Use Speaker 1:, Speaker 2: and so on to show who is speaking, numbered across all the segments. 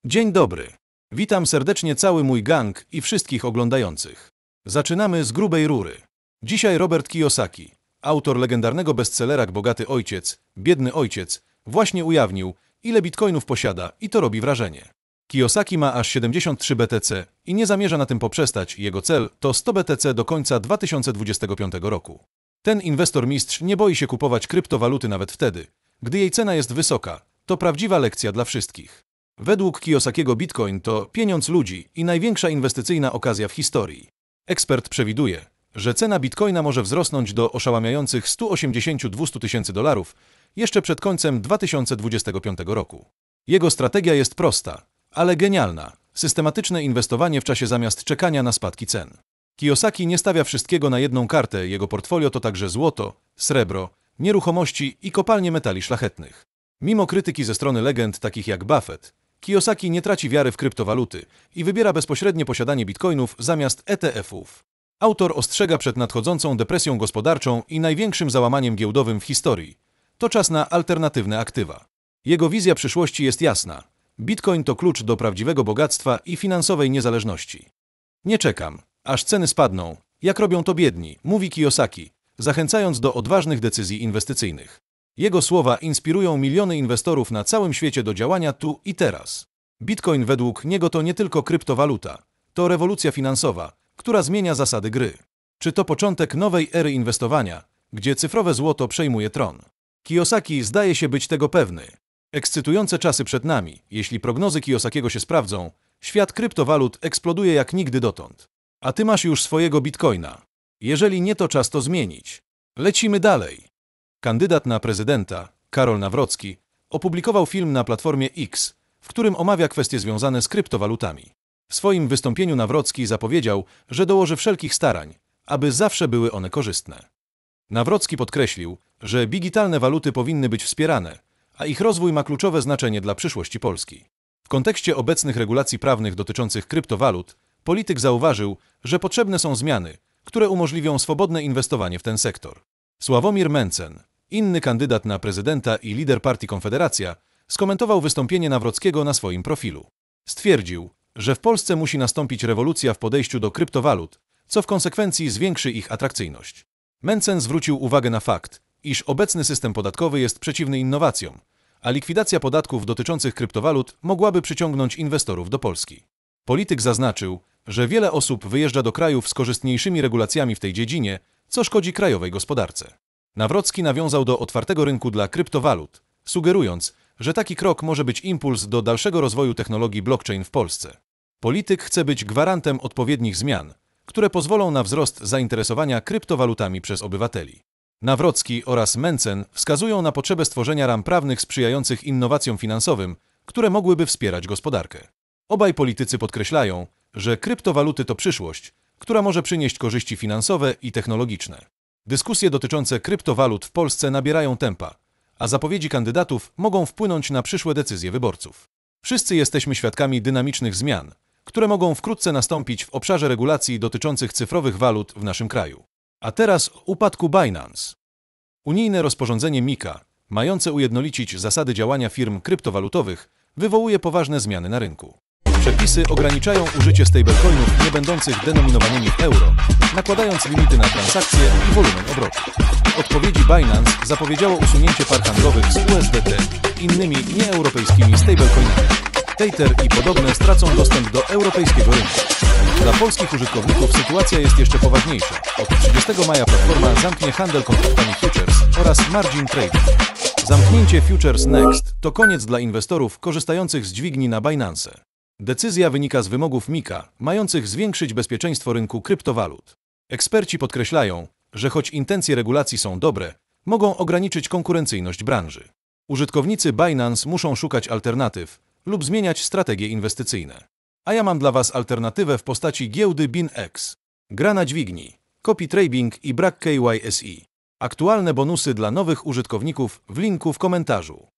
Speaker 1: Dzień dobry. Witam serdecznie cały mój gang i wszystkich oglądających. Zaczynamy z grubej rury. Dzisiaj Robert Kiyosaki, autor legendarnego bestsellera Bogaty ojciec, biedny ojciec, właśnie ujawnił, ile bitcoinów posiada i to robi wrażenie. Kiyosaki ma aż 73 BTC i nie zamierza na tym poprzestać. Jego cel to 100 BTC do końca 2025 roku. Ten inwestor mistrz nie boi się kupować kryptowaluty nawet wtedy, gdy jej cena jest wysoka. To prawdziwa lekcja dla wszystkich. Według Kiyosakiego Bitcoin to pieniądz ludzi i największa inwestycyjna okazja w historii. Ekspert przewiduje, że cena Bitcoina może wzrosnąć do oszałamiających 180-200 tysięcy dolarów jeszcze przed końcem 2025 roku. Jego strategia jest prosta, ale genialna. Systematyczne inwestowanie w czasie zamiast czekania na spadki cen. Kiyosaki nie stawia wszystkiego na jedną kartę, jego portfolio to także złoto, srebro, nieruchomości i kopalnie metali szlachetnych. Mimo krytyki ze strony legend takich jak Buffett, Kiyosaki nie traci wiary w kryptowaluty i wybiera bezpośrednie posiadanie bitcoinów zamiast ETF-ów. Autor ostrzega przed nadchodzącą depresją gospodarczą i największym załamaniem giełdowym w historii. To czas na alternatywne aktywa. Jego wizja przyszłości jest jasna. Bitcoin to klucz do prawdziwego bogactwa i finansowej niezależności. Nie czekam, aż ceny spadną, jak robią to biedni, mówi Kiyosaki, zachęcając do odważnych decyzji inwestycyjnych. Jego słowa inspirują miliony inwestorów na całym świecie do działania tu i teraz. Bitcoin według niego to nie tylko kryptowaluta, to rewolucja finansowa, która zmienia zasady gry. Czy to początek nowej ery inwestowania, gdzie cyfrowe złoto przejmuje tron? Kiyosaki zdaje się być tego pewny. Ekscytujące czasy przed nami. Jeśli prognozy Kiyosakiego się sprawdzą, świat kryptowalut eksploduje jak nigdy dotąd. A ty masz już swojego bitcoina. Jeżeli nie, to czas to zmienić. Lecimy dalej. Kandydat na prezydenta, Karol Nawrocki, opublikował film na platformie X, w którym omawia kwestie związane z kryptowalutami. W swoim wystąpieniu Nawrocki zapowiedział, że dołoży wszelkich starań, aby zawsze były one korzystne. Nawrocki podkreślił, że digitalne waluty powinny być wspierane, a ich rozwój ma kluczowe znaczenie dla przyszłości Polski. W kontekście obecnych regulacji prawnych dotyczących kryptowalut, polityk zauważył, że potrzebne są zmiany, które umożliwią swobodne inwestowanie w ten sektor. Sławomir Mencen, inny kandydat na prezydenta i lider partii Konfederacja, skomentował wystąpienie Nawrockiego na swoim profilu. Stwierdził, że w Polsce musi nastąpić rewolucja w podejściu do kryptowalut, co w konsekwencji zwiększy ich atrakcyjność. Mencen zwrócił uwagę na fakt, iż obecny system podatkowy jest przeciwny innowacjom, a likwidacja podatków dotyczących kryptowalut mogłaby przyciągnąć inwestorów do Polski. Polityk zaznaczył, że wiele osób wyjeżdża do krajów z korzystniejszymi regulacjami w tej dziedzinie, co szkodzi krajowej gospodarce. Nawrocki nawiązał do otwartego rynku dla kryptowalut, sugerując, że taki krok może być impuls do dalszego rozwoju technologii blockchain w Polsce. Polityk chce być gwarantem odpowiednich zmian, które pozwolą na wzrost zainteresowania kryptowalutami przez obywateli. Nawrocki oraz Mencen wskazują na potrzebę stworzenia ram prawnych sprzyjających innowacjom finansowym, które mogłyby wspierać gospodarkę. Obaj politycy podkreślają, że kryptowaluty to przyszłość, która może przynieść korzyści finansowe i technologiczne. Dyskusje dotyczące kryptowalut w Polsce nabierają tempa, a zapowiedzi kandydatów mogą wpłynąć na przyszłe decyzje wyborców. Wszyscy jesteśmy świadkami dynamicznych zmian, które mogą wkrótce nastąpić w obszarze regulacji dotyczących cyfrowych walut w naszym kraju. A teraz o upadku Binance. Unijne rozporządzenie MiCA, mające ujednolicić zasady działania firm kryptowalutowych, wywołuje poważne zmiany na rynku. Przepisy ograniczają użycie stablecoinów nie będących denominowanymi w euro, nakładając limity na transakcje i wolumen obrotu. W odpowiedzi Binance zapowiedziało usunięcie par handlowych z USDT i innymi nieeuropejskimi stablecoinami. Tether i podobne stracą dostęp do europejskiego rynku. Dla polskich użytkowników sytuacja jest jeszcze poważniejsza. Od 30 maja platforma zamknie handel kontraktami futures oraz margin trading. Zamknięcie Futures Next to koniec dla inwestorów korzystających z dźwigni na Binance. Decyzja wynika z wymogów MiCA, mających zwiększyć bezpieczeństwo rynku kryptowalut. Eksperci podkreślają, że choć intencje regulacji są dobre, mogą ograniczyć konkurencyjność branży. Użytkownicy Binance muszą szukać alternatyw lub zmieniać strategie inwestycyjne. A ja mam dla Was alternatywę w postaci giełdy BinX. Gra na dźwigni, copy trading i brak KYC. Aktualne bonusy dla nowych użytkowników w linku w komentarzu.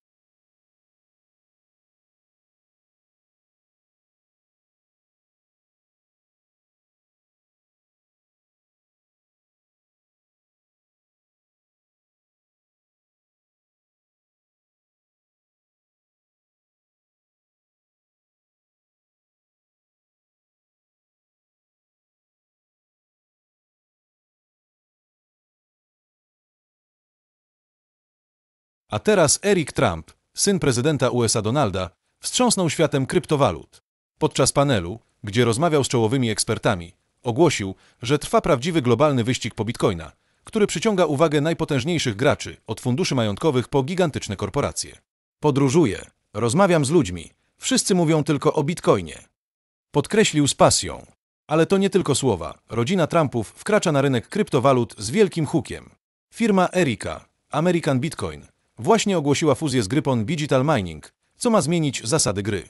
Speaker 1: A teraz Eric Trump, syn prezydenta USA Donalda, wstrząsnął światem kryptowalut. Podczas panelu, gdzie rozmawiał z czołowymi ekspertami, ogłosił, że trwa prawdziwy globalny wyścig po bitcoina, który przyciąga uwagę najpotężniejszych graczy, od funduszy majątkowych po gigantyczne korporacje. Podróżuję, rozmawiam z ludźmi, wszyscy mówią tylko o bitcoinie. Podkreślił z pasją. Ale to nie tylko słowa. Rodzina Trumpów wkracza na rynek kryptowalut z wielkim hukiem. Firma Erica, American Bitcoin, właśnie ogłosiła fuzję z Gryphon Digital Mining, co ma zmienić zasady gry.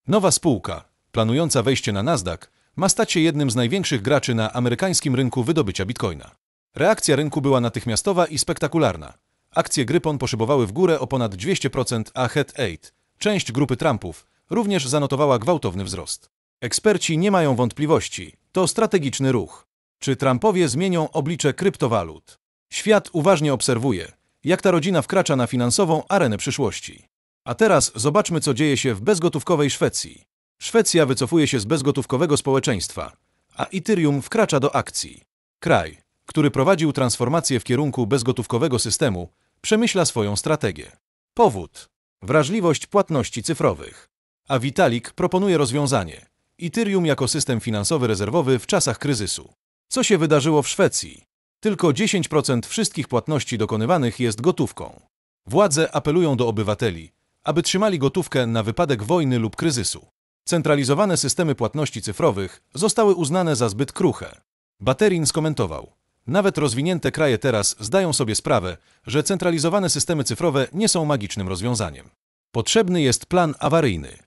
Speaker 1: Nowa spółka, planująca wejście na Nasdaq, ma stać się jednym z największych graczy na amerykańskim rynku wydobycia bitcoina. Reakcja rynku była natychmiastowa i spektakularna. Akcje Gryphon poszybowały w górę o ponad 200%, a Head 8, część grupy Trumpów, również zanotowała gwałtowny wzrost. Eksperci nie mają wątpliwości. To strategiczny ruch. Czy Trumpowie zmienią oblicze kryptowalut? Świat uważnie obserwuje, jak ta rodzina wkracza na finansową arenę przyszłości. A teraz zobaczmy, co dzieje się w bezgotówkowej Szwecji. Szwecja wycofuje się z bezgotówkowego społeczeństwa, a Ethereum wkracza do akcji. Kraj, który prowadził transformację w kierunku bezgotówkowego systemu, przemyśla swoją strategię. Powód: wrażliwość płatności cyfrowych. A Vitalik proponuje rozwiązanie: Ethereum jako system finansowy rezerwowy w czasach kryzysu. Co się wydarzyło w Szwecji? Tylko 10% wszystkich płatności dokonywanych jest gotówką. Władze apelują do obywateli, aby trzymali gotówkę na wypadek wojny lub kryzysu. Centralizowane systemy płatności cyfrowych zostały uznane za zbyt kruche. Baterin skomentował: nawet rozwinięte kraje teraz zdają sobie sprawę, że centralizowane systemy cyfrowe nie są magicznym rozwiązaniem. Potrzebny jest plan awaryjny.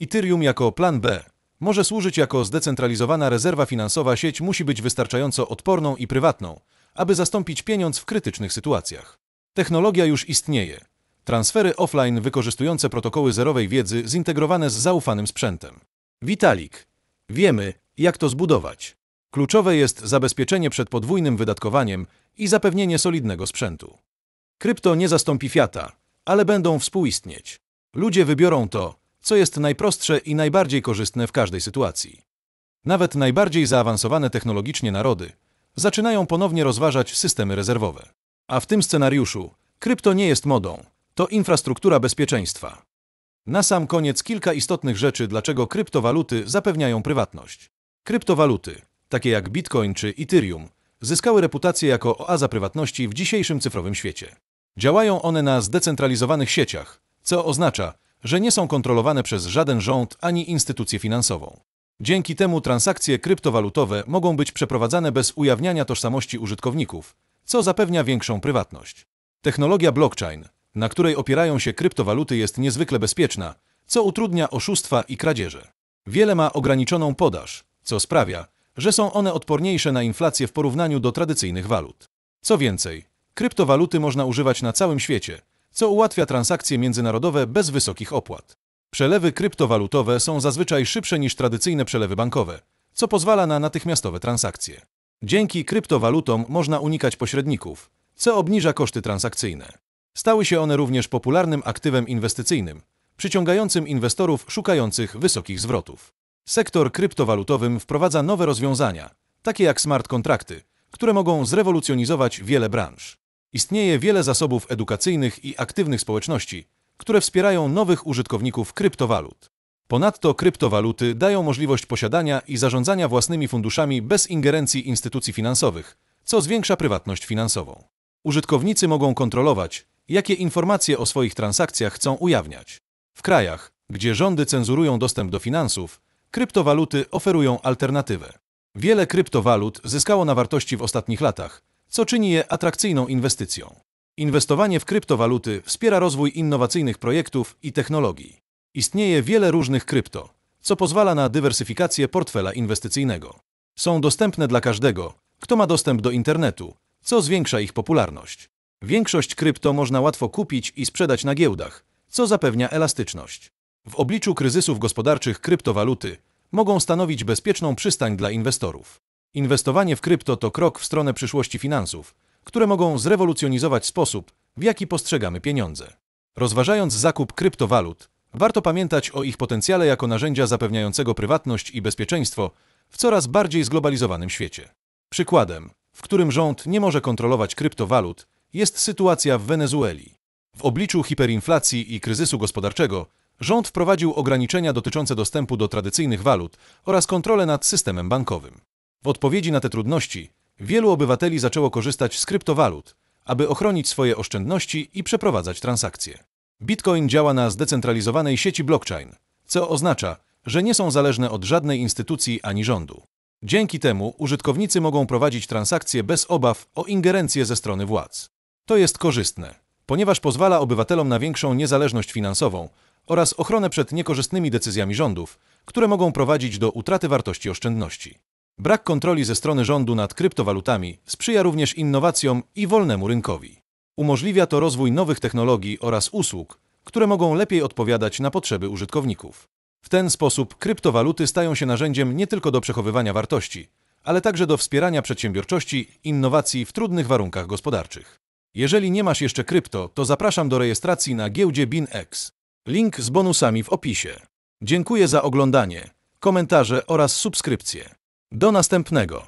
Speaker 1: Ethereum jako plan B może służyć jako zdecentralizowana rezerwa finansowa. Sieć musi być wystarczająco odporną i prywatną, aby zastąpić pieniądz w krytycznych sytuacjach. Technologia już istnieje. Transfery offline wykorzystujące protokoły zerowej wiedzy zintegrowane z zaufanym sprzętem. Vitalik: wiemy, jak to zbudować. Kluczowe jest zabezpieczenie przed podwójnym wydatkowaniem i zapewnienie solidnego sprzętu. Krypto nie zastąpi fiata, ale będą współistnieć. Ludzie wybiorą to, co jest najprostsze i najbardziej korzystne w każdej sytuacji. Nawet najbardziej zaawansowane technologicznie narody zaczynają ponownie rozważać systemy rezerwowe. A w tym scenariuszu krypto nie jest modą, to infrastruktura bezpieczeństwa. Na sam koniec kilka istotnych rzeczy, dlaczego kryptowaluty zapewniają prywatność. Kryptowaluty, takie jak Bitcoin czy Ethereum, zyskały reputację jako oaza prywatności w dzisiejszym cyfrowym świecie. Działają one na zdecentralizowanych sieciach, co oznacza, że nie są kontrolowane przez żaden rząd ani instytucję finansową. Dzięki temu transakcje kryptowalutowe mogą być przeprowadzane bez ujawniania tożsamości użytkowników, co zapewnia większą prywatność. Technologia blockchain, na której opierają się kryptowaluty, jest niezwykle bezpieczna, co utrudnia oszustwa i kradzieże. Wiele ma ograniczoną podaż, co sprawia, że są one odporniejsze na inflację w porównaniu do tradycyjnych walut. Co więcej, kryptowaluty można używać na całym świecie, co ułatwia transakcje międzynarodowe bez wysokich opłat. Przelewy kryptowalutowe są zazwyczaj szybsze niż tradycyjne przelewy bankowe, co pozwala na natychmiastowe transakcje. Dzięki kryptowalutom można unikać pośredników, co obniża koszty transakcyjne. Stały się one również popularnym aktywem inwestycyjnym, przyciągającym inwestorów szukających wysokich zwrotów. Sektor kryptowalutowym wprowadza nowe rozwiązania, takie jak smart kontrakty, które mogą zrewolucjonizować wiele branż. Istnieje wiele zasobów edukacyjnych i aktywnych społeczności, które wspierają nowych użytkowników kryptowalut. Ponadto kryptowaluty dają możliwość posiadania i zarządzania własnymi funduszami bez ingerencji instytucji finansowych, co zwiększa prywatność finansową. Użytkownicy mogą kontrolować, jakie informacje o swoich transakcjach chcą ujawniać. W krajach, gdzie rządy cenzurują dostęp do finansów, kryptowaluty oferują alternatywę. Wiele kryptowalut zyskało na wartości w ostatnich latach, co czyni je atrakcyjną inwestycją. Inwestowanie w kryptowaluty wspiera rozwój innowacyjnych projektów i technologii. Istnieje wiele różnych krypto, co pozwala na dywersyfikację portfela inwestycyjnego. Są dostępne dla każdego, kto ma dostęp do internetu, co zwiększa ich popularność. Większość krypto można łatwo kupić i sprzedać na giełdach, co zapewnia elastyczność. W obliczu kryzysów gospodarczych kryptowaluty mogą stanowić bezpieczną przystań dla inwestorów. Inwestowanie w krypto to krok w stronę przyszłości finansów, które mogą zrewolucjonizować sposób, w jaki postrzegamy pieniądze. Rozważając zakup kryptowalut, warto pamiętać o ich potencjale jako narzędzia zapewniającego prywatność i bezpieczeństwo w coraz bardziej zglobalizowanym świecie. Przykładem, w którym rząd nie może kontrolować kryptowalut, jest sytuacja w Wenezueli. W obliczu hiperinflacji i kryzysu gospodarczego rząd wprowadził ograniczenia dotyczące dostępu do tradycyjnych walut oraz kontrolę nad systemem bankowym. W odpowiedzi na te trudności wielu obywateli zaczęło korzystać z kryptowalut, aby ochronić swoje oszczędności i przeprowadzać transakcje. Bitcoin działa na zdecentralizowanej sieci blockchain, co oznacza, że nie są zależne od żadnej instytucji ani rządu. Dzięki temu użytkownicy mogą prowadzić transakcje bez obaw o ingerencję ze strony władz. To jest korzystne, ponieważ pozwala obywatelom na większą niezależność finansową oraz ochronę przed niekorzystnymi decyzjami rządów, które mogą prowadzić do utraty wartości oszczędności. Brak kontroli ze strony rządu nad kryptowalutami sprzyja również innowacjom i wolnemu rynkowi. Umożliwia to rozwój nowych technologii oraz usług, które mogą lepiej odpowiadać na potrzeby użytkowników. W ten sposób kryptowaluty stają się narzędziem nie tylko do przechowywania wartości, ale także do wspierania przedsiębiorczości i innowacji w trudnych warunkach gospodarczych. Jeżeli nie masz jeszcze krypto, to zapraszam do rejestracji na giełdzie BinX. Link z bonusami w opisie. Dziękuję za oglądanie, komentarze oraz subskrypcje. Do następnego.